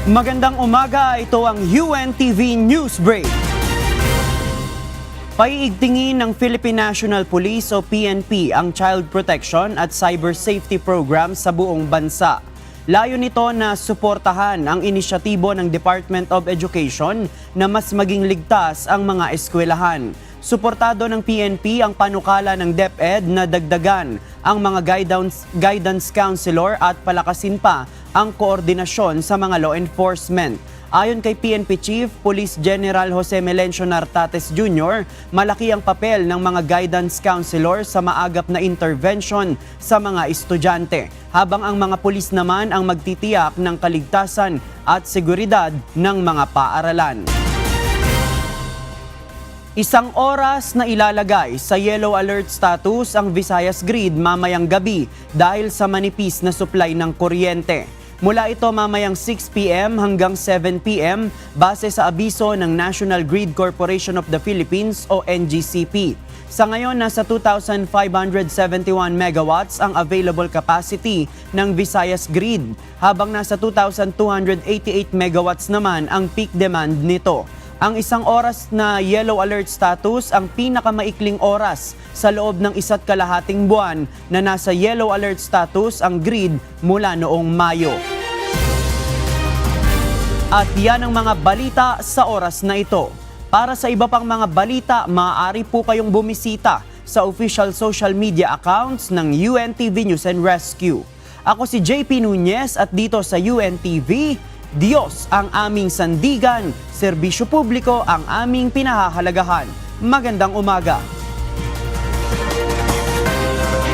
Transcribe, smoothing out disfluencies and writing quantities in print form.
Magandang umaga, ito ang UNTV News Break. Paiigtingin ng Philippine National Police o PNP ang Child Protection at Cyber Safety Program sa buong bansa. Layo nito na suportahan ang inisyatibo ng Department of Education na mas maging ligtas ang mga eskwelahan. Suportado ng PNP ang panukala ng DepEd na dagdagan ang mga guidance counselor at palakasin pa ang koordinasyon sa mga law enforcement. Ayon kay PNP Chief Police General Jose Melencio Nartates Jr., malaki ang papel ng mga guidance counselor sa maagap na intervention sa mga estudyante, habang ang mga pulis naman ang magtitiyak ng kaligtasan at seguridad ng mga paaralan. Isang oras na ilalagay sa yellow alert status ang Visayas Grid mamayang gabi dahil sa manipis na supply ng kuryente. Mula ito mamayang 6 p.m. hanggang 7 p.m. base sa abiso ng National Grid Corporation of the Philippines o NGCP. Sa ngayon, nasa 2,571 megawatts ang available capacity ng Visayas Grid, habang nasa 2,288 megawatts naman ang peak demand nito. Ang isang oras na yellow alert status ang pinakamaikling oras sa loob ng 1.5 buwan na nasa yellow alert status ang grid mula noong Mayo. At yan ang mga balita sa oras na ito. Para sa iba pang mga balita, maaari po kayong bumisita sa official social media accounts ng UNTV News and Rescue. Ako si JP Nunez at dito sa UNTV, Diyos ang aming sandigan, serbisyo publiko ang aming pinahahalagahan. Magandang umaga.